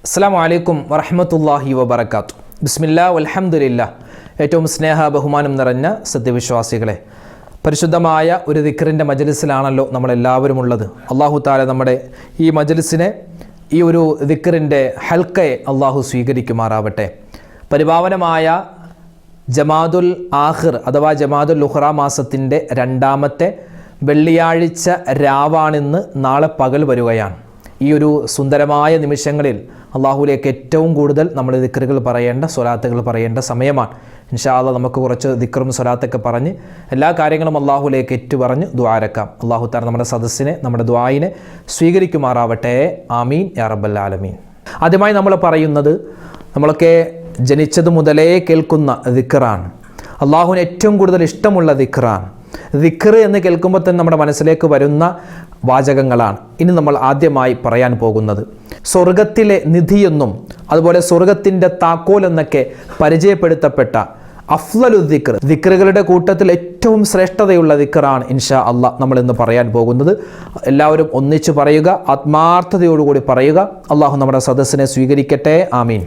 അസ്സലാമു അലൈക്കും വറഹ്മത്തുള്ളാഹി വബറകാതുഹു. ബിസ്മില്ലാ വൽഹംദുലില്ലാ. ഏറ്റവും സ്നേഹ ബഹുമാനം നിറഞ്ഞ സത്യവിശ്വാസികളെ, പരിശുദ്ധമായ ഒരു ദിക്റിൻ്റെ മജ്ലിസിലാണല്ലോ നമ്മളെല്ലാവരും ഉള്ളത്. അല്ലാഹു തആല നമ്മുടെ ഈ മജ്ലിസിനെ, ഈ ഒരു ദിക്റിൻ്റെ ഹൽക്കയെ അല്ലാഹു സ്വീകരിക്കുമാറാവട്ടെ. പരിപാവനമായ ജമാദുൽ ആഖിർ അഥവാ ജമാദുൽ ഉഖ്റ മാസത്തിൻ്റെ രണ്ടാമത്തെ വെള്ളിയാഴ്ച രാവാണിന്ന്. നാളെ പകൽ വരികയാണ്. ഈ ഒരു സുന്ദരമായ നിമിഷങ്ങളിൽ അള്ളാഹുലേക്ക് ഏറ്റവും കൂടുതൽ നമ്മൾ ദിക്റുകൾ പറയേണ്ട, സ്വലാത്തുകൾ പറയേണ്ട സമയമാണ്. ഇൻഷാ അല്ലാഹ് നമുക്ക് കുറച്ച് ദിക്റും സ്വലാത്തൊക്കെ പറഞ്ഞ് എല്ലാ കാര്യങ്ങളും അള്ളാഹുലേക്ക് ഏറ്റുപറഞ്ഞ് ദുആരക്കാം. അള്ളാഹു തആല നമ്മുടെ സദസ്സിനെ, നമ്മുടെ ദുആയിനെ സ്വീകരിക്കുമാറാവട്ടെ. ആമീൻ യാ റബ്ബൽ ആലമീൻ. ആദ്യമായി നമ്മൾ പറയുന്നത്, നമ്മളൊക്കെ ജനിച്ചത് മുതലേ കേൾക്കുന്ന ദിക്റാണ്. അള്ളാഹുവിന് ഏറ്റവും കൂടുതൽ ഇഷ്ടമുള്ള ദിക്റാണ്. ദിക്ർ എന്ന് കേൾക്കുമ്പോൾ തന്നെ നമ്മുടെ മനസ്സിലേക്ക് വരുന്ന വാചകങ്ങളാണ് ഇനി നമ്മൾ ആദ്യമായി പറയാൻ പോകുന്നത്. സ്വർഗത്തിലെ നിധിയെന്നും അതുപോലെ സ്വർഗത്തിൻ്റെ താക്കോൽ എന്നൊക്കെ പരിചയപ്പെടുത്തപ്പെട്ട അഫ്ളലു ദിക്ർ, ദിക്റുകളുടെ കൂട്ടത്തിൽ ഏറ്റവും ശ്രേഷ്ഠതയുള്ള ദിക്റാണ് ഇൻഷാ അല്ലാഹ് നമ്മൾ ഇന്ന് പറയാൻ പോകുന്നത്. എല്ലാവരും ഒന്നിച്ച് പറയുക, ആത്മാർത്ഥതയോടുകൂടി പറയുക. അള്ളാഹു നമ്മുടെ സദസ്സിനെ സ്വീകരിക്കട്ടെ. ആമീൻ.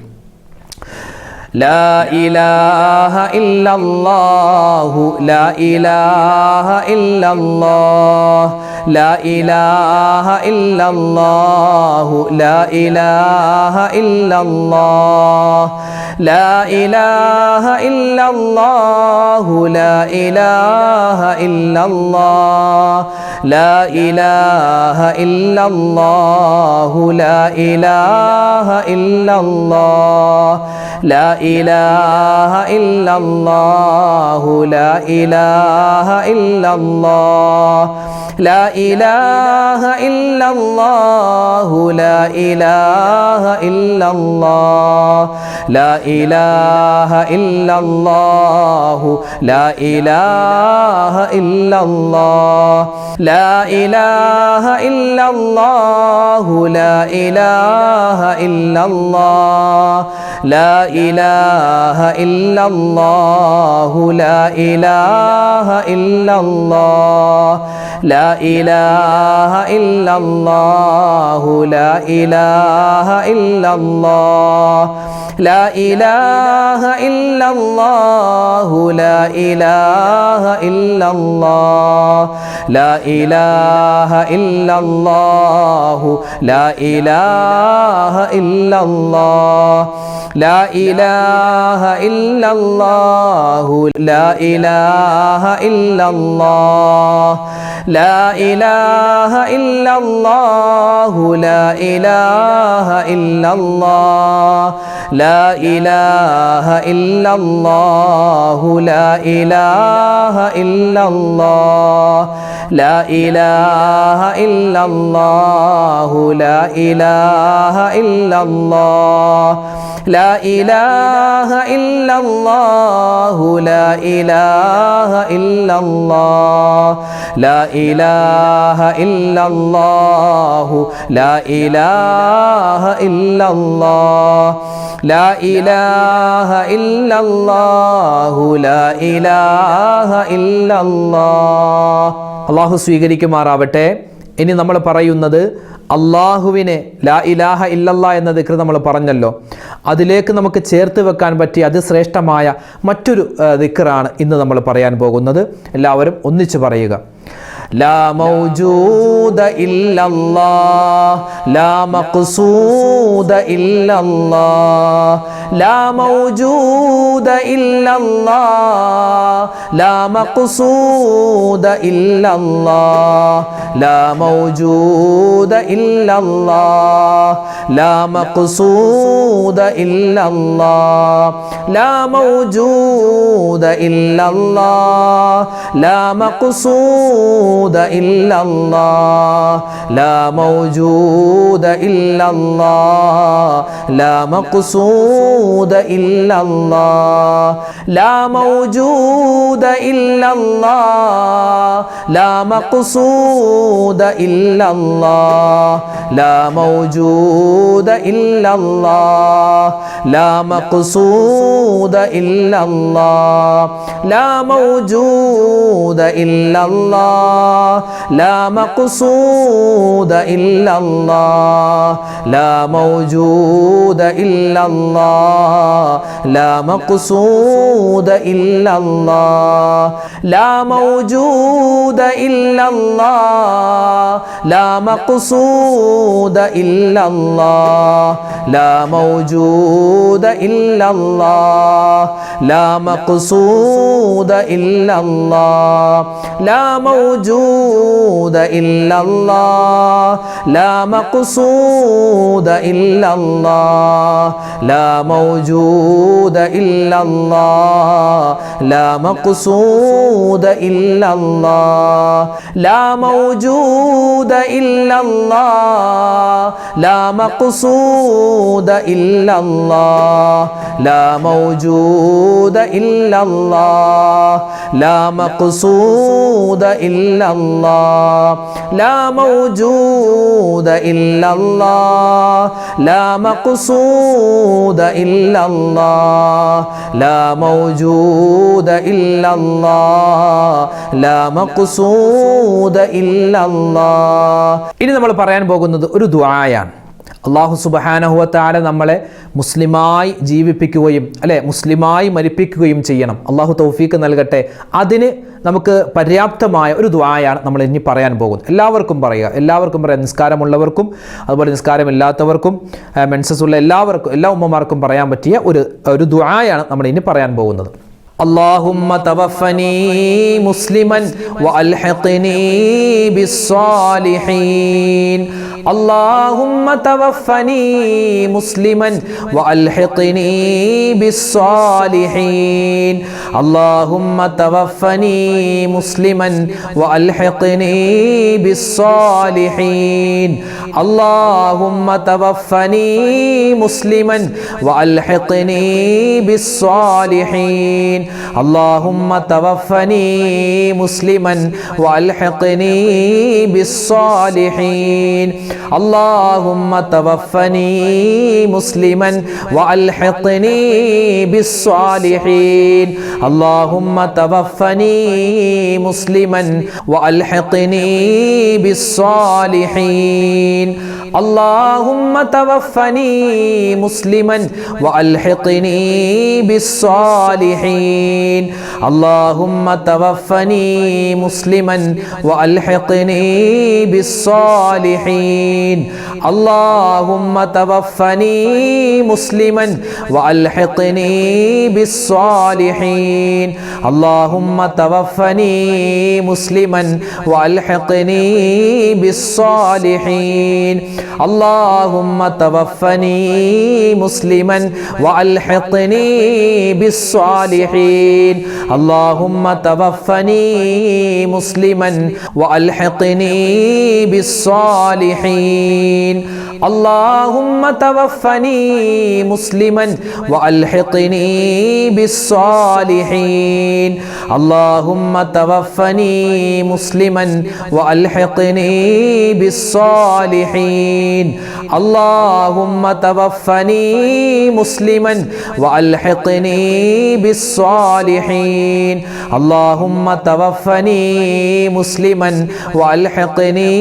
ലാ ഇലാഹ ഇല്ലല്ലാഹു ലാ ഇലാഹ ഇല്ലല്ലാഹ് ലാ ഇലാഹ ഇല്ലല്ലാഹു ലാ ഇലാഹ ഇല്ലല്ലാഹ് ലാ ഇലാഹ ഇല്ലല്ലാഹു ലാ ഇലാഹ ഇല്ലല്ലാഹ് ലാ ഇലാഹ ഇല്ലല്ലാഹു ലാ ഇലാഹ ഇല്ലല്ലാഹ് ലാ ഇലാഹ ഇല്ലല്ലാഹു ലാ ഇലാഹ ഇല്ലല്ലാഹ് ലാ ഇലാഹ ഇല്ലല്ലാഹു ലാ ഇലാഹ ഇല്ലല്ലാഹ് ലാ ഇലാഹ ഇല്ലല്ലാഹു ലാ ഇലാഹ ഇല്ലല്ലാഹ് ലാ ഇലാഹ ഇല്ലല്ലാഹു ലാ ഇലാഹ ഇല്ലല്ലാഹ് ലാ ഇലാഹ ഇല്ലല്ലാഹു ലാ ഇലാഹ ഇല്ലല്ലാഹ് ലാ ഇലാഹ ഇല്ലല്ലാഹു ലാ ഇലാഹ ഇല്ലല്ലാഹ് ലാ ഇലാഹ ഇല്ലല്ലാഹു ലാ ഇലാഹ ഇല്ലല്ലാഹ് ലാ ഇലാഹ ഇല്ലല്ലാഹു ലാ ഇലാഹ ഇല്ലല്ലാഹ് ലാ ഇലാഹ ഇല്ലല്ലാഹു ലാ ഇലാഹ ഇല്ലല്ലാഹ് ലാ ഇലാഹ ഇല്ലല്ലാഹു ലാ ഇലാഹ ഇല്ലല്ലാഹ് ലാ ഇലാഹ ഇല്ലല്ലാഹു ലാ ഇലാഹ ഇല്ലല്ലാഹ് ലാ ഇലാഹ ഇല്ലല്ലാഹു ലാ ഇലാഹ ഇല്ലല്ലാഹ് ലാ ഇലാഹ ഇല്ലല്ലാഹു ലാ ഇലാഹ ഇല്ലല്ലാഹ് ലാ ഇലാഹ ഇല്ലല്ലാഹു ലാ ഇലാഹ ഇല്ലല്ലാഹ് ലാ ഇലാഹ ഇല്ലല്ലാഹു ലാ ഇലാഹ ഇല്ലല്ലാഹ്. അല്ലാഹു സ്വീകരിക്കുമാറാവട്ടെ. ഇനി നമ്മൾ പറയുന്നത്, അള്ളാഹുവിനെ ലാ ഇലാഹ ഇല്ലല്ലാ എന്ന ദിക്ർ നമ്മൾ പറഞ്ഞല്ലോ, അതിലേക്ക് നമുക്ക് ചേർത്ത് വെക്കാൻ പറ്റിയ അതിശ്രേഷ്ഠമായ മറ്റൊരു ദിക്റാണ് ഇന്ന് നമ്മൾ പറയാൻ പോകുന്നത്. എല്ലാവരും ഒന്നിച്ച് പറയുക. ലാ മൗജൂദ ഇല്ലല്ലാഹ് ലാ മഖ്സൂദ ഇല്ലല്ലാഹ് ലാ മൗജൂദ ഇല്ലല്ലാഹ് ലാ മഖ്സൂദ ഇല്ലല്ലാഹ് ലാ മൗജൂദ ഇല്ലല്ലാഹ് ലാ മഖ്സൂദ ഇല്ലല്ലാഹ് ലാ മൗജൂദ ഇല്ലല്ലാഹ് ലാ മഖ്സൂദ ഇല്ലല്ലാഹ് ലാ മൗജൂദ ഇല്ലല്ലാഹ് ലാ മഖ്സൂദ ഇല്ലല്ലാഹ് ലാ മൗജൂദ ഇല്ലല്ലാഹ് ലാ മഖ്സൂദ ഇല്ലല്ലാഹ് ലാ മൗജൂദ ഇല്ലല്ലാഹ് ലാ മഖ്സൂദ ഇല്ലല്ലാഹ് ലാ മൗജൂദ ഇല്ലല്ലാഹ് ലാ മഖ്സൂദ ഇല്ലല്ലാഹ് ലാ മൗജൂദ موجود إلا الله لا مقصود إلا الله لا موجود إلا الله لا مقصود إلا الله لا موجود إلا الله لا مقصود إلا الله لا موجود إلا الله لا مقصود إلا الله لا موجود إلا الله لا مقصود إلا الله لا موجود إلا الله لا مقصود إلا الله لا موجود إلا الله لا مقصود إلا الله لا موجود إلا الله لا مقصود إلا الله لا موجود إلا الله لا مقصود إلا الله. ഇനി നമ്മൾ പറയാൻ പോകുന്നത് ഒരു ദുആയാണ്. അല്ലാഹു സുബ്ഹാനഹു വ തആല നമ്മളെ മുസ്ലിമായി ജീവിപ്പിക്കുകയും മുസ്ലിമായി മരിപ്പിക്കുകയും ചെയ്യണം. അല്ലാഹു തൗഫീഖ് നൽകട്ടെ. അതിന് നമുക്ക് പര്യാപ്തമായ ഒരു ദുആയാണ് നമ്മൾ ഇനി പറയാൻ പോകുന്നത്. എല്ലാവർക്കും പറയാം, നിസ്കാരമുള്ളവർക്കും അതുപോലെ നിസ്കാരമില്ലാത്തവർക്കും മെൻസസ് ഉള്ള എല്ലാവർക്കും, എല്ലാ ഉമ്മമാർക്കും പറയാൻ പറ്റിയ ഒരു ദുആയാണ് നമ്മൾ ഇനി പറയാൻ പോകുന്നത്. اللهم توفني مسلما وألحقني بالصالحين اللهم توفني مسلما وألحقني بالصالحين اللهم توفني مسلما وألحقني بالصالحين اللهم توفني مسلما وألحقني بالصالحين اللهم توفني مسلما وألحقني بالصالحين اللهم توفني مسلما وألحقني بالصالحين اللهم توفني مسلما وألحقني بالصالحين اللهم توفني مسلما وألحقني بالصالحين اللهم توفني مسلما وألحقني بالصالحين اللهم توفني مسلما وألحقني بالصالحين اللهم توفني مسلما وألحقني بالصالحين اللهم توفني مسلما وألحقني بالصالحين اللهم توفني مسلما وألحقني بالصالحين اللهم توفني مسلما وألحقني بالصالحين اللهم توفني مسلما وألحقني بالصالحين اللهم توفني مسلما وألحقني بالصالحين اللهم توفني مسلما وألحقني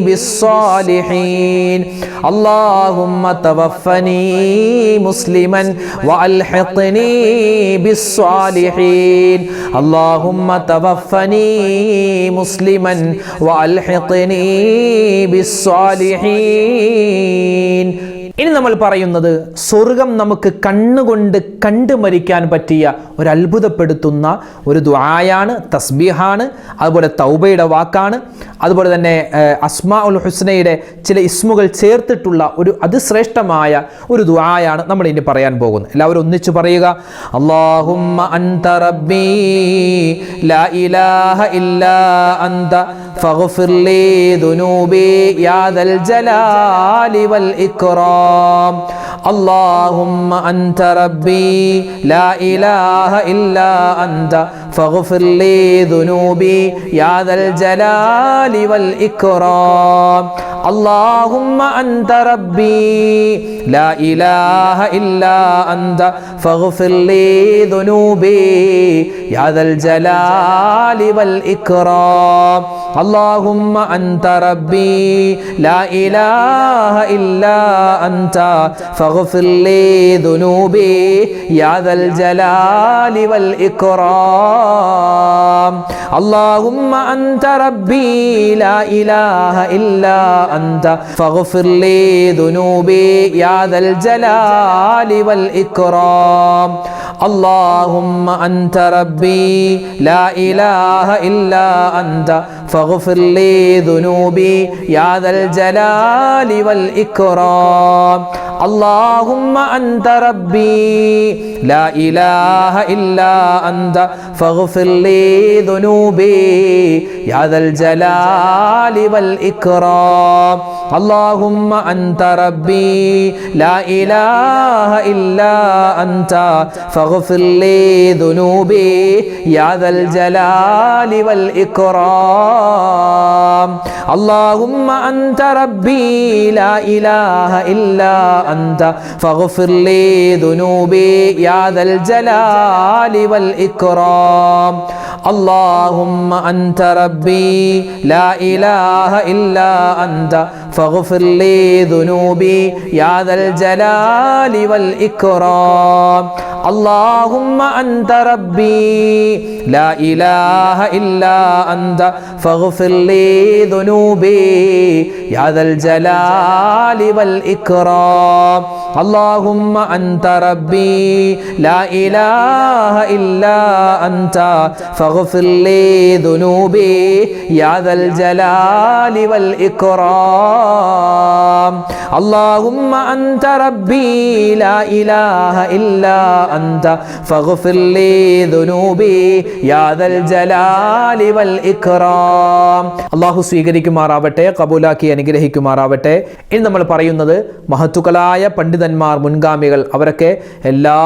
بالصالحين اللهم توفني مسلما وألحقني بالصالحين اللهم توفني مسلما وألحقني بالصالحين. ഇനി നമ്മൾ പറയുന്നത് സ്വർഗം നമുക്ക് കണ്ണുകൊണ്ട് കണ്ടു മരിക്കാൻ പറ്റിയ ഒരു അത്ഭുതപ്പെടുത്തുന്ന ഒരു ദുആയാണ്, തസ്ബീഹാണ്, അതുപോലെ തൗബയുടെ വാക്കാണ്, അതുപോലെ തന്നെ അസ്മാഉൽ ഹുസ്നയുടെ ചില ഇസ്മുകൾ ചേർത്തിട്ടുള്ള ഒരു അതിശ്രേഷ്ഠമായ ഒരു ദുആയാണ് നമ്മൾ ഇനി പറയാൻ പോകുന്നത്. എല്ലാവരും ഒന്നിച്ചു പറയുക. അല്ലാഹുമ്മ അൻത റബ്ബി ലാ ഇലാഹ ഇല്ലാ അൻത ഫഗ്ഫിർ ലീ ദുനൂബി യാ ദൽ ജലാലി വൽ ഇക്റാം. അല്ലാഹുമ്മ അൻത റബ്ബി ലാ ഇലാഹ ഇല്ലാ അൻത ഫഗ്ഫിർ ലീ ദുനൂബി യാ ദൽ ജലാലി വൽ ഇക്റാം. അല്ലാഹുമ്മ അൻത റബ്ബി ലാ ഇലാഹ ഇല്ലാ അൻത ഫഗ്ഫിർ ലീ ദുനൂബി യാ ദൽ ജലാലി വൽ ഇക്റാം. അല്ലാഹുമ്മ അൻത റബ്ബി ലാ ഇലാഹ ഇല്ലാ അൻത ഫഗ്ഫിർ ലീ ദുനൂബി യാ ദൽ ജലാലി വൽ ഇക്റാം. അല്ലാഹുമ്മ അൻത റബ്ബി ലാ ഇലാഹ ഇല്ലാ അൻത ഫഗ്ഫിർ ലീ ദുനൂബി യാ ദൽ ജലാലി വൽ ഇക്റാം. അല്ലാഹുമ്മ അൻത റബ്ബി ലാ ഇലാഹ ഇല്ലാ അൻത ഫഗ്ഫിർ ലീ ദുനൂബി യാ ദൽ ജലാലി വൽ ഇക്റാം. അല്ലാഹുമ്മ അൻത റബ്ബി ലാ ഇലാഹ ഇല്ലാ അൻത ഫഗ്ഫിർ ലീ ദുനൂബി യാ ദൽ ജലാലി വൽ ഇക്റാം. അല്ലാഹുമ്മ അൻത റബ്ബി ലാ ഇലാഹ ഇല്ലാ അൻത ഫഗ്ഫിർ ലീ ദുനൂബി യാ ദൽ ജലാലി വൽ ഇക്റാം. അല്ലാഹുമ്മ അൻത റബ്ബി ലാ ഇലാഹ ഇല്ലാ അൻത ഫഗ്ഫിർ ലീ ദുനൂബി യാ ദൽ ജലാലി വൽ ഇക്റാം. അല്ലാഹുമ്മ അൻത റബ്ബി ലാ ഇലാഹ ഇല്ലാ അൻത ഫഗ്ഫിർ ലീ ദുനൂബി യാ ദൽ ജലാലി വൽ ഇക്റാം. അല്ലാഹുമ്മ അൻത റബ്ബി ലാ ഇലാഹ ഇല്ലാ അൻത ഫഗ്ഫിർ ലീ ദുനൂബി യാ ദൽ ജലാലി വൽ ഇക്റാം. അല്ലാഹുമ്മ അൻത റബ്ബി ലാ ഇലാഹ ഇല്ലാ അൻത ഫഗ്ഫിർ ലീ ദുനൂബി യാ ദൽ ജലാലി വൽ ഇക്റാം. അല്ലാഹുമ്മ അൻത റബ്ബി ലാ ഇലാഹ ഇല്ലാ അൻത ഫഗ്ഫിർ ലീ ദുനൂബി യാ ദൽ ജലാലി വൽ ഇക്റാം. അല്ലാഹു സ്വീകരിക്കുമാറാവട്ടെ, കബൂലാക്കി അനുഗ്രഹിക്കുമാറാവട്ടെ. ഇനി നമ്മൾ പറയുന്നത് മഹത്തുക്കളായ പണ്ഡിതന്മാർ, മുൻഗാമികൾ, അവരൊക്കെ എല്ലാ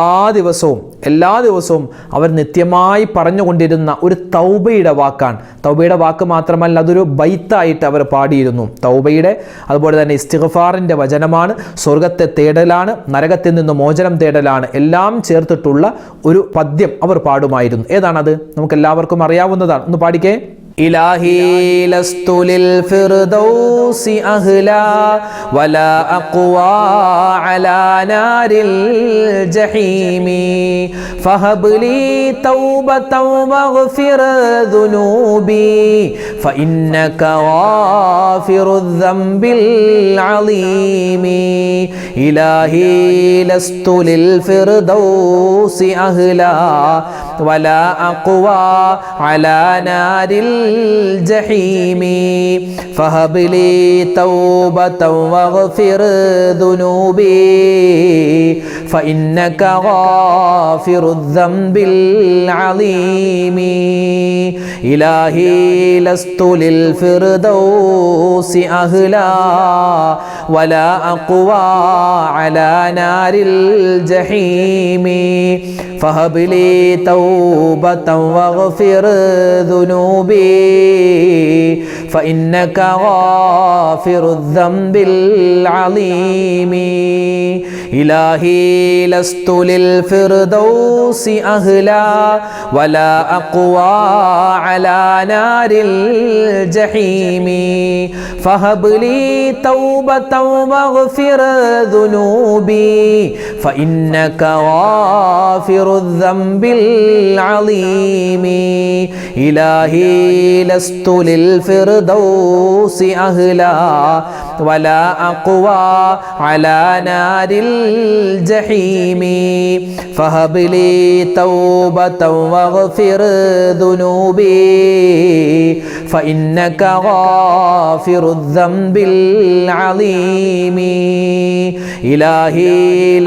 ദിവസവും അവർ നിത്യമായി പറഞ്ഞുകൊണ്ടിരുന്ന ഒരു തൗബയുടെ വാക്കാണ്. തൗബയുടെ വാക്ക് മാത്രമല്ല, അതൊരു ബൈത്തായിട്ട് അവർ പാടിയിരുന്നു. തൗബയുടെ അതുപോലെ തന്നെ ഇസ്തിഗ്ഫാറിൻ്റെ വചനമാണ്, സ്വർഗത്തെ തേടലാണ്, നരകത്തിൽ നിന്ന് മോചനം തേടലാണ്, എല്ലാം ചേർത്തിട്ടുള്ള ഒരു പദ്യം അവർ പാടുമായിരുന്നു. ഏതാണത്? നമുക്ക് എല്ലാവർക്കും അറിയാവുന്നതാണ്. ഒന്ന് പാടിക്കേ. ഇലാഹി ലസ്തു ലിൽ ഫിർദൗസി അഹ്ലാ വലാ അഖ്വാ അലാ നാരിൽ ജഹീമി ഫഹബ് ലീ തൗബതൻ വഗ്ഫിർ ദുനൂബി ഫഇന്നക ഗാഫിറു ദംബിൽ അളീമി. ഇലാഹി ലസ്തു ലിൽ ഫിർദൗസി അഹ്ലാ വലാ അഖ്വാ അലാ നാരിൽ الجحيم فهب لي توبة واغفر ذنوبي فإنك غافر الذنب العظيم. إلهي لست للفردوس أهلا ولا أقوى على نار الجحيم فهب لي توبة واغفر ذنوبي فإنك غافر الذنب العظيم. إلهي لست للفردوس أهلا ولا أقوى على نار الجحيم فهب لي توبة واغفر ذنوبي فإنك غافر الذنب العظيم. إلهي لست للفردوس أهلا ولا أقوى على نار الجحيم فهب لي توبة واغفر ذنوبي فإنك غافر الذنب العظيم. إلهي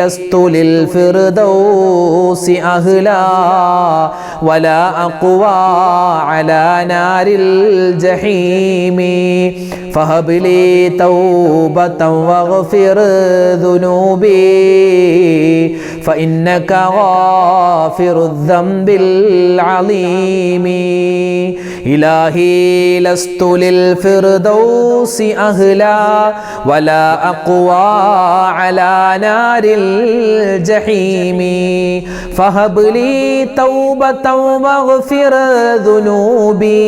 لست للفردوس أهلا ولا أقوى على نار الجحيم فهب لي توبة واغفر ذنوبي فإنك غافر الذنب العظيم. ഇലാഹി ലസ്തു ലിൽ ഫിർദൗസി അഹ്ലാ വലാ അഖ്വാ അലാ നാരിൽ ജഹീമി ഫഹബ് ലി തൗബതൻ വഗ്ഫിർ ദുനൂബി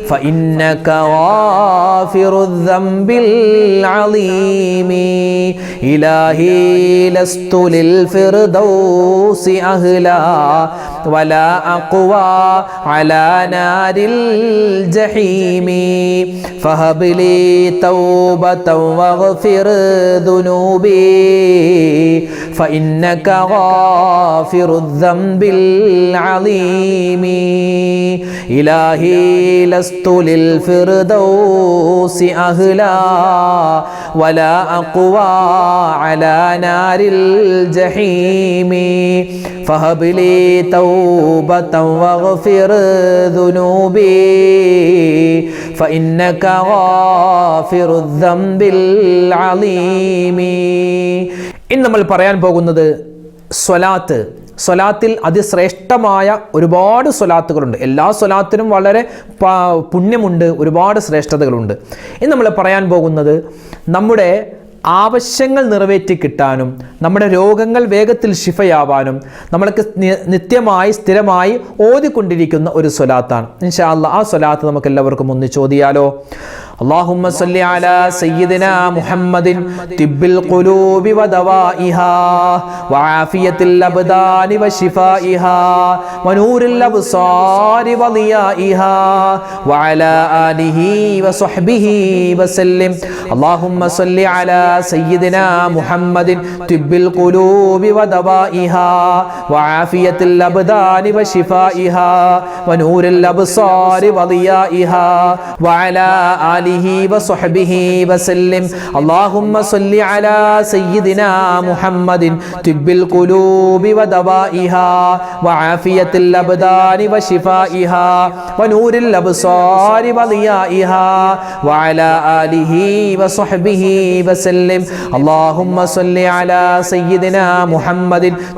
ഫഇന്നക ഗാഫിറു ദംബിൽ അളീമി ഇലാഹി ലസ്തു ലിൽ ഫിർദൗസി അഹ്ലാ വലാ അഖ്വാ അലാ നാരിൽ ജഹീമി ഫഹബ് ലി തൗബതൻ വഗ്ഫിർ ദുനൂബി ഫഇന്നക ഗാഫിറു ദംബിൽ അളീമി ഇലാഹി ലസ്തു ലിൽ ഫിർദൗസി അഹ്ലാ വലാ അഖ്വാ അലാ നാരിൽ ജഹീമി ഫഹബ് ലി തൗബതൻ വഗ്ഫിർ ദുനൂബി ഫഇന്നക ഗാഫിറു ദംബിൽ അളീമി. ഇന്ന് നമ്മൾ പറയാൻ പോകുന്നത് സ്വലാത്ത്. സ്വലാത്തിൽ അതിശ്രേഷ്ഠമായ ഒരുപാട് സ്വലാത്തുകളുണ്ട്. എല്ലാ സ്വലാത്തിനും വളരെ പുണ്യമുണ്ട്, ഒരുപാട് ശ്രേഷ്ഠതകളുണ്ട്. ഇന്ന് നമ്മൾ പറയാൻ പോകുന്നത് നമ്മുടെ ആവശ്യങ്ങൾ നിറവേറ്റി കിട്ടാനും നമ്മുടെ രോഗങ്ങൾ വേഗത്തിൽ ശിഫയാവാനും നമ്മൾക്ക് നിത്യമായി സ്ഥിരമായി ഓതിക്കൊണ്ടിരിക്കുന്ന ഒരു സ്വലാത്താണ്. ഇൻഷാ അല്ലാഹ് ആ സ്വലാത്ത് നമുക്ക് എല്ലാവർക്കും ഒന്ന് ചോദിയാലോ. اللهم صل على سيدنا محمد طب القلوب ودوائها وعافية الأبدان وشفائها ونور الأبصار وضيائها وعلى آله وصحبه وسلم. اللهم صل على سيدنا محمد طب القلوب ودوائها وعافية الأبدان وشفائها ونور الأبصار وضيائها وعلى آله وصحبه وسلم. اللهم صل على سيدنا محمد طب القلوب ودوائها وعافية الأبدان وشفائها ونور الأبصار وضيائها وعلى آله وصحبه وسلم. اللهم صل على سيدنا محمد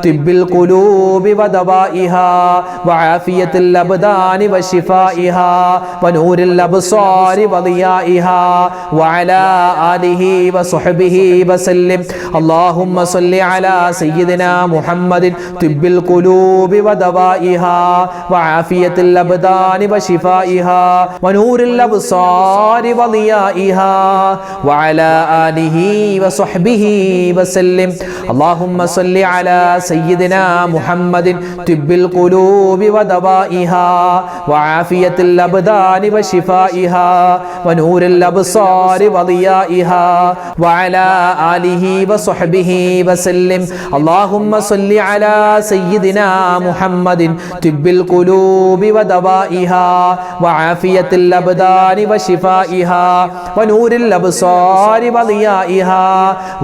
طب القلوب ودوائها وعافية الأبدان وشفائها ونور الأبصار وضيائها وعلى آله وصحبه وسلم. اللهم صل على سيدنا محمد طب القلوب ودوائها وعافية الأبدان وشفائها ونور الأبصار وضيائها وعلى آله وصحبه وسلم. اللهم صل على سيدنا محمد طب القلوب ودوائها وعافية الأبدان وشفائها ونور الأبصار وضيائها وعلى آله وصحبه وسلم. اللهم صل على سيدنا محمد طب القلوب ودوائها وعافية الأبدان وشفائها ونور الأبصار وضيائها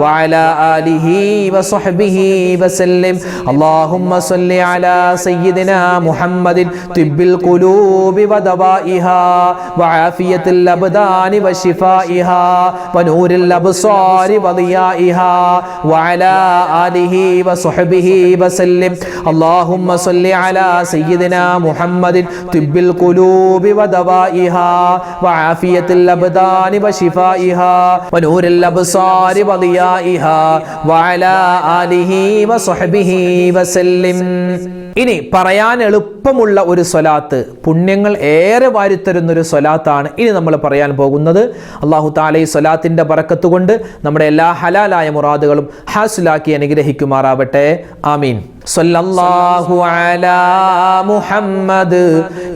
وعلى آله وصحبه وسلم. اللهم صل على سيدنا محمد طب القلوب ودوائها وعافية الأبدان وشفائها ونور الأبصار وضيائها وعلى آله وصحبه وسلم. اللهم صل على سيدنا محمد طب القلوب ودوائها وعافية الأبدان وشفائها ونور الأبصار وضيائها وعلى آله وصحبه وسلم. ഇനി പറയാൻ എളുപ്പമുള്ള ഒരു സ്വലാത്ത്, പുണ്യങ്ങൾ ഏറെ വാരിത്തരുന്നൊരു സ്വലാത്താണ് ഇനി നമ്മൾ പറയാൻ പോകുന്നത്. അല്ലാഹു തആല ഈ സ്വലാത്തിന്റെ ബറക്കത്ത് കൊണ്ട് നമ്മുടെ എല്ലാ ഹലാലായ മുറാദുകളും ഹാസിലാക്കി അനുഗ്രഹിക്കുമാറാവട്ടെ. ആമീൻ. സല്ലല്ലാഹു അലാ മുഹമ്മദ്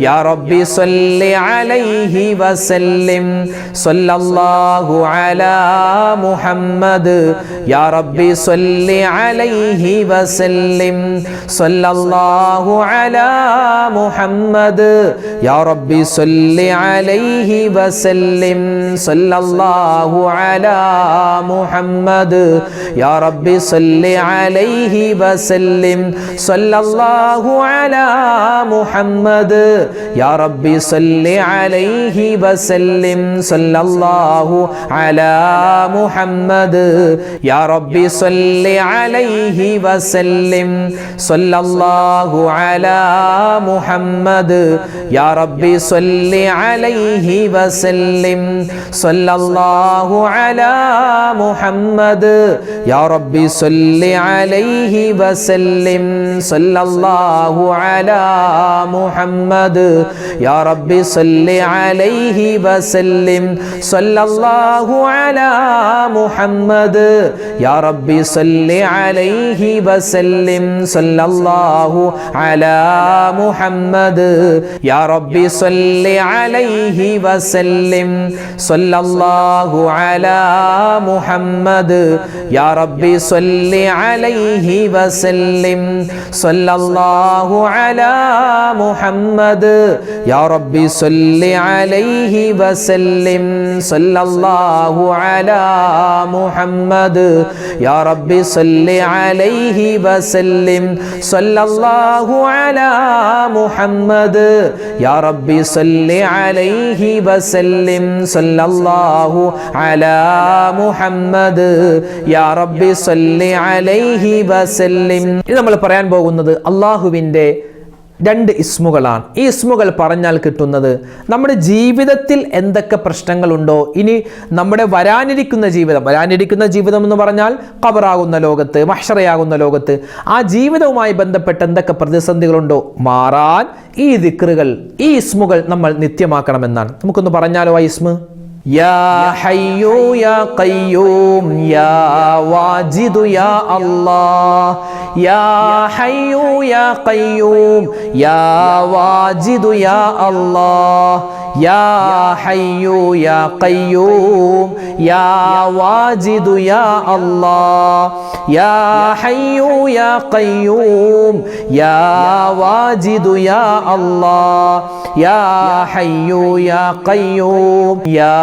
യാ റബ്ബി സല്ലി അലൈഹി വസല്ലിം. സല്ലല്ലാഹു അലാ മുഹമ്മദ് യാ റബ്ബി സല്ലി അലൈഹി വസല്ലിം. സല്ലല്ലാഹു അലാ മുഹമ്മദ് യാ റബ്ബി സല്ലി അലൈഹി വസല്ലിം. സല്ലല്ലാഹു അലാ മുഹമ്മദ് യാ റബ്ബി സല്ലി അലൈഹി വസല്ലിം. വസല്ലിം സല്ലല്ലാഹു അലാ മുഹമ്മദ് യാ റബ്ബി സല്ലി അലൈഹി വസല്ലിം സല്ലല്ലാഹു അലാ മുഹമ്മദ് യാ റബ്ബി സല്ലി അലൈഹി വസല്ലിം സല്ലല്ലാഹു അലാ മുഹമ്മദ് യാ റബ്ബി സല്ലി അലൈഹി വസല്ലിം സല്ലല്ലാഹു അലാ മുഹമ്മദ് യാ റബ്ബി സല്ലി അലൈഹി വസല്ലിം സല്ലല്ലാഹു അലാ മുഹമ്മദ് യാ റബ്ബി സല്ലി അലൈഹി വസല്ലിം സല്ലല്ലാഹു അലാ മുഹമ്മദ് യാ റബ്ബി സല്ലി അലൈഹി വസല്ലിം സല്ലല്ലാഹു അലാ മുഹമ്മദ് യാ റബ്ബി സല്ലി അലൈഹി വസല്ലിം സല്ലല്ലാഹു അലാ മുഹമ്മദ് യാ റബ്ബി സല്ലി അലൈഹി വസല്ലിം സല്ലല്ലാഹു അലാ മുഹമ്മദ് യാ റബ്ബി സല്ലി അലൈഹി വസല്ലിം സല്ലല്ലാഹു അലാ മുഹമ്മദ് യാ റബ്ബി സല്ലി അലൈഹി വസല്ലിം സല്ലല്ലാഹു അലാ മുഹമ്മദ് യാ റബ്ബി സല്ലി അലൈഹി വസല്ലിം സല്ലല്ലാഹു അലാ മുഹമ്മദ് യാ റബ്ബി സല്ലി അലൈഹി വസല്ലിം. ഇത് നമ്മൾ പറയാൻ പോകുന്നത് അള്ളാഹുവിൻ്റെ രണ്ട് ഇസ്മുകളാണ്. ഈ ഇസ്മുകൾ പറഞ്ഞാൽ കിട്ടുന്നത് നമ്മുടെ ജീവിതത്തിൽ എന്തൊക്കെ പ്രശ്നങ്ങളുണ്ടോ, ഇനി നമ്മുടെ വരാനിരിക്കുന്ന ജീവിതം എന്ന് പറഞ്ഞാൽ ഖബറാകുന്ന ലോകത്ത്, മഹ്ശറയാകുന്ന ലോകത്ത്, ആ ജീവിതവുമായി ബന്ധപ്പെട്ട എന്തൊക്കെ പ്രതിസന്ധികളുണ്ടോ മാറാൻ ഈ ദിക്റുകൾ, ഈ ഇസ്മുകൾ നമ്മൾ നിത്യമാക്കണമെന്നാണ്. നമുക്കൊന്ന് പറഞ്ഞാലോ ആ ഇസ്മ്. യാ ഹയ്യു യാ ഖയ്യൂം യാ വാജിദു യാ അല്ലാഹ് യാ ഹയ്യു യാ ഖയ്യൂം യാ വാജിദു യാ അല്ലാഹ് യാ ഹയ്യു യാ ഖയ്യൂം യാ വാജിദു യാ അല്ലാഹ് യാ ഹയ്യു യാ ഖയ്യൂം യാ വാജിദു യാ അല്ലാഹ് യാ ഹയ്യു യാ ഖയ്യൂം യാ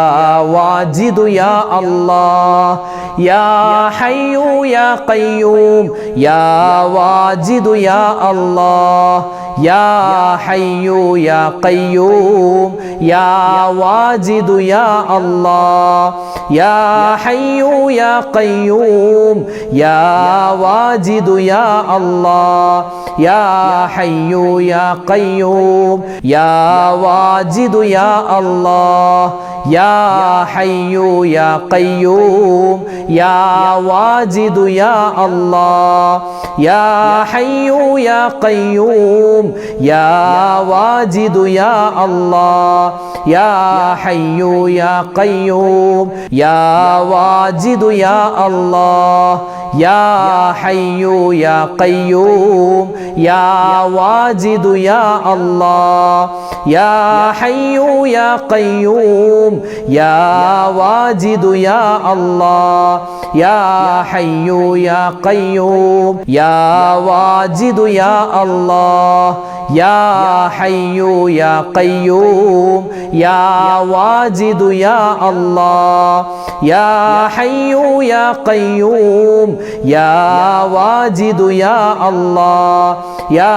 വാജിദു യാ അല്ലാഹ് യാ ഹയ്യു യാ ഖയ്യൂം യാ വാജിദു യാ അല്ലാഹ് യാ ഹയ്യു യാ ഖയ്യൂം യാ വാജിദു യാ അല്ലാഹ് യാ ഹയ്യു യാ ഖയ്യൂം യാ വാജിദു യാ അല്ലാഹ് യാ ഹയ്യു യാ ഖയ്യൂം യാ വാജിദു യാ അല്ലാഹ് യാ ഹയ്യു യാ ഖയ്യൂം യാ വാജിദു യാ അല്ലാഹ് യാ ഹയ്യു യാ ഖയ്യൂം യാ വാജിദു യാ അല്ലാഹ് യാ ഹയ്യു യാ ഖയ്യൂം യാ വാജിദു യാ അല്ലാഹ് യാ ഹയ്യു യാ ഖയ്യൂം യാ വാജിദു യാ അല്ലാഹ് യാ ഹയ്യു യാ ഖയ്യൂം യാ വാജിദു യാ അല്ലാഹ് യാ ഹയ്യു യാ ഖയ്യൂം യാ വാജിദു യാ അല്ലാഹ് യാ ഹയ്യു യാ ഖയ്യൂം യാ വാജിദു യാ അല്ലാഹ് യാ ഹയ്യു യാ ഖയ്യൂം യാ വാജിദു യാ അല്ലാഹ് യാ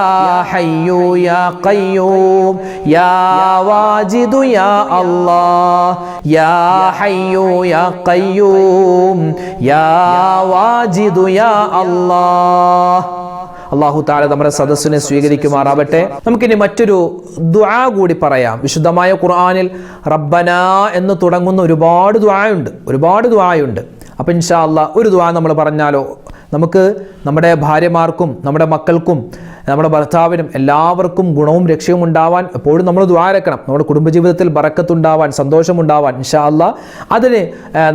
ഹയ്യു യാ ഖയ്യൂം യാ വാജിദു യാ അല്ലാഹ് യാ ഹയ്യു യാ ഖയ്യൂം യാ വാജിദു യാ അല്ലാഹ്. അല്ലാഹു തആല നമ്മുടെ സദസ്സിനെ സ്വീകരിക്കുമാറാവട്ടെ. നമുക്കിനി മറ്റൊരു ദുആ കൂടി പറയാം. വിശുദ്ധമായ ഖുർആനിൽ റബ്ബനാ എന്ന് തുടങ്ങുന്ന ഒരുപാട് ദുആയുണ്ട്. അപ്പോൾ ഇൻഷാ അല്ലാഹ് ഒരു ദുആ നമ്മൾ പറഞ്ഞാലോ? നമുക്ക് നമ്മുടെ ഭാര്യമാർക്കും നമ്മുടെ മക്കൾക്കും നമ്മുടെ ഭർത്താവിനും എല്ലാവർക്കും ഗുണവും രക്ഷയും ഉണ്ടാവാൻ എപ്പോഴും നമ്മൾ ദുആ ഇറക്കണം. നമ്മുടെ കുടുംബജീവിതത്തിൽ ബറക്കത്തുണ്ടാവാൻ, സന്തോഷമുണ്ടാവാൻ ഇൻഷാ അല്ലാഹ് അതിന്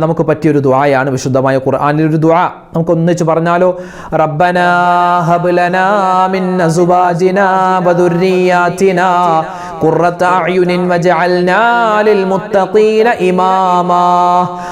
നമുക്ക് പറ്റിയൊരു ദുആയാണ് വിശുദ്ധമായ ഖുർആനിലെ ഒരു ദുആ. നമുക്ക് ഒന്നിച്ച് പറഞ്ഞാലോ? റബ്ബനാ ഹബ് ലനാ മിൻ അസ്വാജിനാ വദുർരിയാതിനാ ഖുർറത അയുനിൻ വജഅൽനാ ലിൽ മുത്തഖീന ഇമാമാ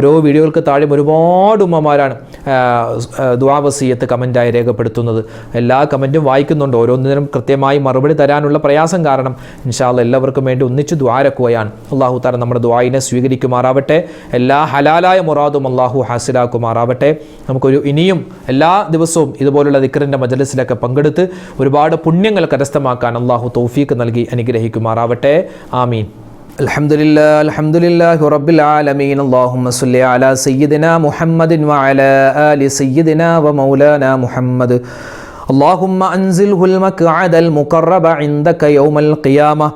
ഓരോ വീഡിയോകൾക്ക് താഴെ ഒരുപാട് ഉമ്മമാരാണ് ദുആ വസിയത്ത് കമൻറ്റായി രേഖപ്പെടുത്തുന്നത്. എല്ലാ കമൻറ്റും വായിക്കുന്നുണ്ട്. ഓരോന്നിനും കൃത്യമായി മറുപടി തരാനുള്ള പ്രയാസം കാരണം ഇൻഷാ അല്ലാഹ് എല്ലാവർക്കും വേണ്ടി ഒന്നിച്ച് ദുആരക്കുകയാണ്. അല്ലാഹു തആല നമ്മുടെ ദുആയിനെ സ്വീകരിക്കുമാറാവട്ടെ. എല്ലാ ഹലാലായ മുറാദും അല്ലാഹു ഹാസിലാക്കുമാറാവട്ടെ. നമുക്കൊരു ഇനിയും എല്ലാ ദിവസവും ഇതുപോലുള്ള ദിക്റിൻ്റെ മജ്ലിസിലൊക്കെ പങ്കെടുത്ത് ഒരുപാട് പുണ്യങ്ങൾ കരസ്ഥമാക്കാൻ അല്ലാഹു തൗഫീഖ് നൽകി അനുഗ്രഹിക്കുമാറാവട്ടെ. ആമീൻ. അൽഹംദുലില്ലാഹി റബ്ബിൽ ആലമീൻ. അല്ലാഹുമ്മ സ്വല്ലി അലാ സയ്യിദിനാ മുഹമ്മദിൻ വഅലാ ആലി സയ്യിദിനാ വമൗലാനാ മുഹമ്മദ്. اللهم أنزله المقعد المقرب عندك يوم القيامة.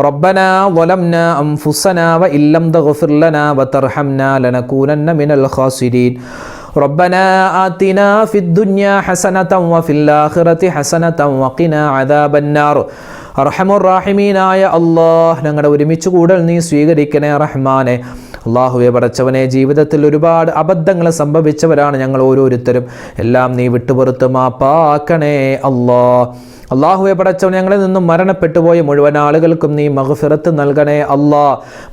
ربنا ظلمنا أنفسنا وإن لم تغفر لنا وترحمنا لنكونن من الخاسرين. ربنا آتنا في الدنيا حسنة وفي الآخرة حسنة وقنا عذاب النار. അർഹമുർ-റഹീമീനായ അല്ലാഹ്, ഞങ്ങളുടെ ഒരുമിച്ച് കൂടൽ നീ സ്വീകരിക്കണേ റഹ്മാനെ. അല്ലാഹുവേ പടച്ചവനെ, ജീവിതത്തിൽ ഒരുപാട് അബദ്ധങ്ങൾ സംഭവിച്ചവരാണ് ഞങ്ങൾ ഓരോരുത്തരും. എല്ലാം നീ വിട്ടുപുറത്ത് മാപ്പാക്കണേ അല്ലാഹ്. അല്ലാഹുവേ പടച്ചവൻ, ഞങ്ങളിൽ നിന്നും മരണപ്പെട്ടു പോയ മുഴുവൻ ആളുകൾക്കും നീ മഗ്ഫിറത്ത് നൽകണേ അല്ലാ,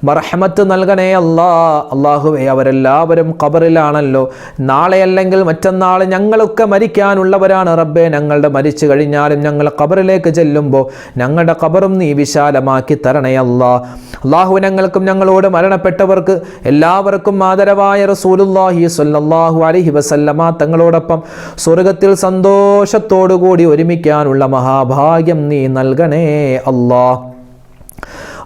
മർഹമത്ത് നൽകണേ അല്ലാ. അല്ലാഹുവേ, അവരെല്ലാവരും ഖബറിലാണല്ലോ. നാളെ അല്ലെങ്കിൽ മറ്റന്നാൾ ഞങ്ങളൊക്കെ മരിക്കാനുള്ളവരാണ് റബ്ബേ. ഞങ്ങളുടെ മരിച്ചു കഴിഞ്ഞാലും ഞങ്ങൾ ഖബറിലേക്ക് ചെല്ലുമ്പോൾ ഞങ്ങളുടെ ഖബറും നീ വിശാലമാക്കി തരണേ അല്ലാ. അല്ലാഹു, ഞങ്ങൾക്കും ഞങ്ങളോട് മരണപ്പെട്ടവർക്ക് എല്ലാവർക്കും ആദരവായ റസൂലുള്ളാഹി സ്വല്ലല്ലാഹു അലൈഹി വസല്ലമ തങ്ങളോടൊപ്പം സ്വർഗത്തിൽ സന്തോഷത്തോടുകൂടി ഒരുമിക്കാനുള്ള മഹാഭാഗ്യം നീ നൽകണേ അല്ലാഹ്.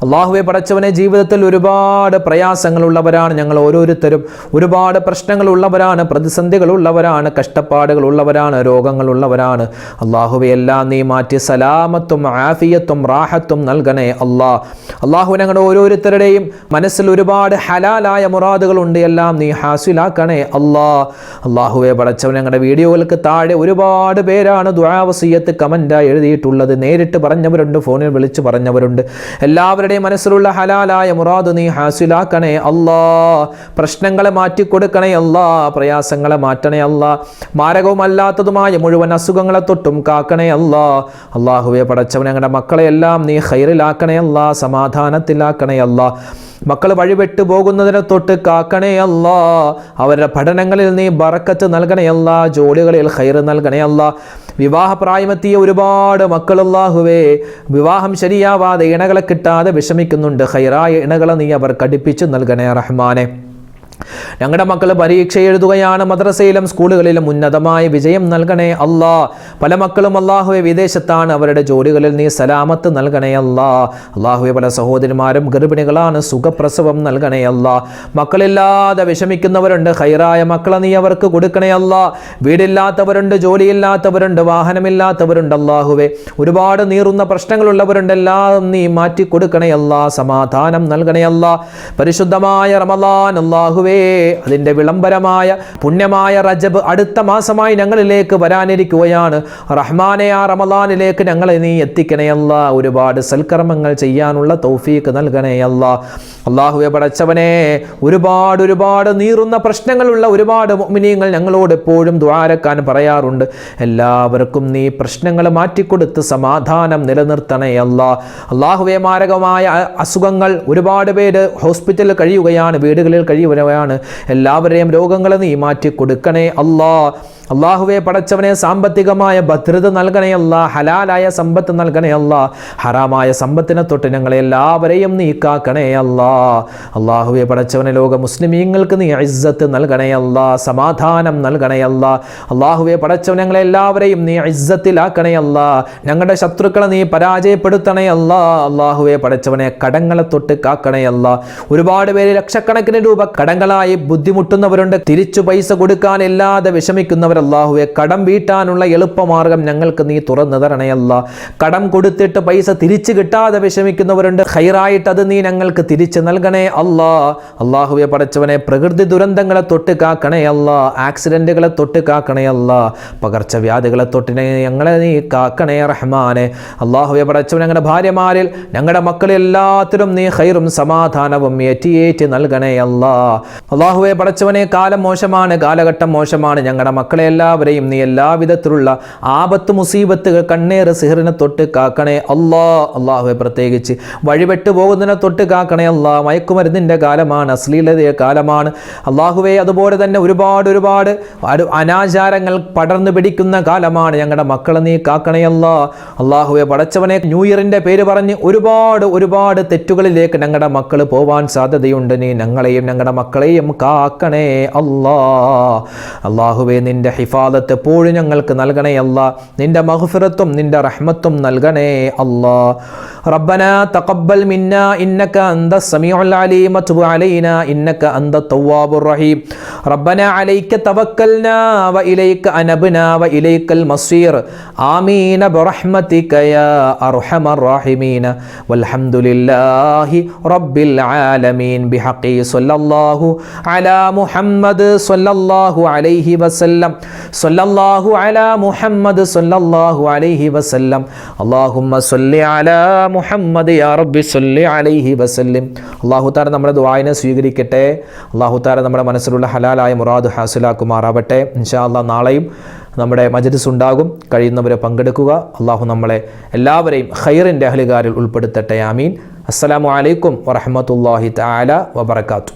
അല്ലാഹുവേ പടച്ചവനെ, ജീവിതത്തിൽ ഒരുപാട് പ്രയാസങ്ങളുള്ളവരാണ് ഞങ്ങൾ ഓരോരുത്തരും. ഒരുപാട് പ്രശ്നങ്ങളുള്ളവരാണ്, പ്രതിസന്ധികളുള്ളവരാണ്, കഷ്ടപ്പാടുകളുള്ളവരാണ്, രോഗങ്ങളുള്ളവരാണ്. അല്ലാഹുവേ, എല്ലാം നീ മാറ്റി സലാമത്തും ആഫിയത്തും റാഹത്തും നൽകണേ അല്ലാഹ്. അല്ലാഹു, ഞങ്ങളുടെ ഓരോരുത്തരുടെയും മനസ്സിൽ ഒരുപാട് ഹലാലായ മുറാദുകളുണ്ട്. എല്ലാം നീ ഹാസിലാക്കണേ അല്ലാഹ്. അല്ലാഹുവേ പടച്ചവൻ, ഞങ്ങളുടെ വീഡിയോകൾക്ക് താഴെ ഒരുപാട് പേരാണ് ദുആ വസിയത്ത് കമൻ്റായി എഴുതിയിട്ടുള്ളത്. നേരിട്ട് പറഞ്ഞവരുണ്ട്, ഫോണിൽ വിളിച്ച് പറഞ്ഞവരുണ്ട്. എല്ലാവരും മനസ്സിലുള്ള ഹലാലായ മുറാദ് നീ ഹാസിലാക്കണേ അല്ലാ. പ്രശ്നങ്ങളെ മാറ്റിക്കൊടുക്കണേ അല്ലാ, പ്രയാസങ്ങളെ മാറ്റണേ അല്ലാ, മാരകവുമല്ലാത്തതുമായ മുഴുവൻ അസുഖങ്ങളെ തൊട്ടും കാക്കണേ അല്ലാ. അല്ലാഹുവേ പടച്ചവൻ, ഞങ്ങളുടെ മക്കളെ എല്ലാം നീ ഖൈറിലാക്കണേ അല്ലാ, സമാധാനത്തിലാക്കണേ അല്ലാ. മക്കൾ വഴിവിട്ടു പോകുന്നതിനെ തൊട്ട് കാക്കണേ അല്ലാ. അവരുടെ പഠനങ്ങളിൽ നീ ബറക്കത്ത് നൽകണേ അല്ലാ, ജോലികളിൽ ഖൈർ നൽകണേ അല്ലാ. വിവാഹപ്രായമെത്തിയ ഒരുപാട് മക്കൾ അല്ലാഹുവേ വിവാഹം ശരിയാവാതെ ഇണകളെ കിട്ടാതെ വിഷമിക്കുന്നുണ്ട്. ഖൈറായ ഇണകളെ നീ അവർക്ക് അടുപ്പിച്ച് നൽകണേ റഹ്മാനെ. ഞങ്ങളുടെ മക്കൾ പരീക്ഷ എഴുതുകയാണ്, മദ്രസയിലും സ്കൂളുകളിലും ഉന്നതമായ വിജയം നൽകണേ അല്ലാ. പല മക്കളും അല്ലാഹുവേ വിദേശത്താണ്, അവരുടെ ജോലികളിൽ നീ സലാമത്ത് നൽകണേ അല്ലാ. അല്ലാഹുവേ, പല സഹോദരിമാരും ഗർഭിണികളാണ്, സുഖപ്രസവം നൽകണേ അല്ലാ. മക്കളില്ലാതെ വിഷമിക്കുന്നവരുണ്ട്, ഖൈറായ മക്കളെ നീ അവർക്ക് കൊടുക്കണേ അല്ലാ. വീടില്ലാത്തവരുണ്ട്, ജോലിയില്ലാത്തവരുണ്ട്, വാഹനമില്ലാത്തവരുണ്ട്. അല്ലാഹുവേ, ഒരുപാട് നീറുന്ന പ്രശ്നങ്ങളുള്ളവരുണ്ട്. എല്ലാം നീ മാറ്റി കൊടുക്കണേ അല്ലാ, സമാധാനം നൽകണേ അല്ലാ. പരിശുദ്ധമായ റമളാൻ അല്ലാഹുവേ, അതിൻ്റെ വിളംബരമായ പുണ്യമായ റജബ് അടുത്ത മാസമായി ഞങ്ങളിലേക്ക് വരാനിരിക്കുകയാണ്. റഹ്മാനെ, ആ റമളാനിലേക്ക് ഞങ്ങളെ നീ എത്തിക്കണേ അല്ലാ. ഒരുപാട് സൽക്കർമ്മങ്ങൾ ചെയ്യാനുള്ള തൗഫീഖ് നൽകണേ അല്ലാ. അല്ലാഹുവേ പടച്ചവനെ, ഒരുപാട് നീറുന്ന പ്രശ്നങ്ങളുള്ള ഒരുപാട് മുഅ്മിനീങ്ങൾ ഞങ്ങളോട് എപ്പോഴും ദുആരക്കാൻ പറയാറുണ്ട്. എല്ലാവർക്കും നീ പ്രശ്നങ്ങൾ മാറ്റിക്കൊടുത്ത് സമാധാനം നിലനിർത്തണേ അല്ലാ. അല്ലാഹുവേ, മാരകമായ അസുഖങ്ങൾ ഒരുപാട് പേര് ഹോസ്പിറ്റലിൽ കഴിയുകയാണ്, വീടുകളിൽ കഴിയുകയാണ്. എല്ലാവരെയും രോഗങ്ങളെ നീ മാറ്റി കൊടുക്കണേ അല്ലാ. അല്ലാഹുവേ പടച്ചവനെ, സാമ്പത്തികമായ ഭദ്രത നൽകണേ അല്ലാ, ഹലാലായ സമ്പത്ത് നൽകണേ അല്ലാ. ഹറാമായ സമ്പത്തിനെ തൊട്ട് ഞങ്ങളെ എല്ലാവരെയും നീ കാക്കണേ അല്ലാ. അല്ലാഹുവേ പടച്ചവനെ, ലോക മുസ്ലിമീങ്ങൾക്ക് നീ ഇസ്സത്ത് നൽകണേ അല്ലാ, സമാധാനം നൽകണേ അല്ലാ. അല്ലാഹുവേ പടച്ചവനെ, ഞങ്ങളെ എല്ലാവരെയും നീ ഇസ്സത്തിലാക്കണേ അല്ലാ. ഞങ്ങളുടെ ശത്രുക്കളെ നീ പരാജയപ്പെടുത്തണേ അല്ലാ. അല്ലാഹുവേ പടച്ചവനെ, കടങ്ങളെ തൊട്ട് കാക്കണേ അല്ലാ. ഒരുപാട് പേര് ലക്ഷക്കണക്കിന് രൂപ കടങ്ങളായി ബുദ്ധിമുട്ടുന്നവരുണ്ട്, തിരിച്ചു പൈസ കൊടുക്കാൻ ഇല്ലാതെ വിഷമിക്കുന്നവർ. അല്ലാഹുവേ, കടം വീട്ടാനുള്ള എളുപ്പമാർഗം ഞങ്ങൾക്ക് നീ തുറന്നു തരണേ അല്ലാ. കടം കൊടുത്തിട്ട് പൈസ തിരിച്ചു കിട്ടാതെ വിഷമിക്കുന്നവരുണ്ട്, ഖൈറായിട്ട് അത് നീ ഞങ്ങൾക്ക് തിരിച്ചു നൽകണേ അല്ലാ. അല്ലാഹുവേ പടച്ചവനെ, പ്രകൃതി ദുരന്തങ്ങളെ തൊട്ട് കാക്കണേ അല്ലാ, ആക്സിഡന്റുകളെ തൊട്ട് കാക്കണേ അല്ലാ, പകർച്ചവ്യാധികളെ തൊട്ട് ഞങ്ങളെ നീ കാക്കണേ റഹ്മാനെ. അല്ലാഹുവേ പടച്ചവനെ, ഞങ്ങളുടെ ഭാര്യമാരിൽ ഞങ്ങളുടെ മക്കളെല്ലാത്തിലും നീ ഖൈറും സമാധാനവും ഏറ്റി നൽകണേ അല്ലാ. അല്ലാഹുവേ പടച്ചവനെ, കാലം മോശമാണ്, കാലഘട്ടം മോശമാണ്. ഞങ്ങളുടെ മക്കളെ ഞങ്ങളെല്ലാവരെയും നീ എല്ലാവിധത്തിലുള്ള ആപത്ത് മുസീബത്തുകൾ കണ്ണേറ് സിഹറിനെ തൊട്ട് കാക്കണേ അള്ളാഹുവെ പ്രത്യേകിച്ച് വഴിപെട്ടു പോകുന്നതിനെ തൊട്ട് കാക്കണേ മയക്കുമരുന്നിൻ്റെ കാലമാണ്, അശ്ലീലതയുടെ കാലമാണ് അള്ളാഹുവെ. അതുപോലെ തന്നെ ഒരുപാട് അനാചാരങ്ങൾ പടർന്നു പിടിക്കുന്ന കാലമാണ്. ഞങ്ങളുടെ മക്കളെ നീ കാക്കണേ അള്ളാഹുവെ. പടച്ചവനെ, ന്യൂ ഇയറിൻ്റെ പേര് പറഞ്ഞ് ഒരുപാട് തെറ്റുകളിലേക്ക് ഞങ്ങളുടെ മക്കൾ പോവാൻ സാധ്യതയുണ്ട്. നീ ഞങ്ങളെയും ഞങ്ങളുടെ മക്കളെയും കാക്കണേ അള്ളാഹുവെ. നിന്റെ ഹിഫാദത്ത് എപ്പോഴും ഞങ്ങൾക്ക് നൽകണേ നിന്റെ മഗ്ഫിറത്തും നിന്റെ റഹ്മത്തും നൽകണേ ربنا تقبل منا إنك أنت السميع العليم وتب علينا إنك أنت التواب الرحيم ربنا عليك توكلنا وإليك أنبنا وإليك المصير آمين برحمتك يا أرحم الراحمين والحمد لله رب العالمين بحق صلى الله على محمد صلى الله عليه وسلم صلى الله على محمد صلى الله عليه وسلم اللهم صل على മുഹമ്മദ് യാ റബ്ബി സ്വല്ലി അലൈഹി വസല്ലം. അല്ലാഹു തആല നമ്മുടെ ദുആയിനെ സ്വീകരിക്കട്ടെ. അല്ലാഹു തആല നമ്മുടെ മനസ്സിലുള്ള ഹലാലായ മുറാദ് ഹാസിലാക്കുമാറാവട്ടെ. ഇൻഷാ അല്ലാഹ് നാളെയും നമ്മുടെ മജ്ലിസ് ഉണ്ടാകും. കഴിയുന്നവരെ പങ്കെടുക്കുക. അല്ലാഹു നമ്മളെ എല്ലാവരെയും ഖൈറിൻ്റെ അഹ്ലുകാരിൽ ഉൾപ്പെടുത്തട്ടെ. ആമീൻ. അസ്സലാമു അലൈക്കും വറഹ്മത്തുള്ളാഹി തആല വബറകാതുഹു.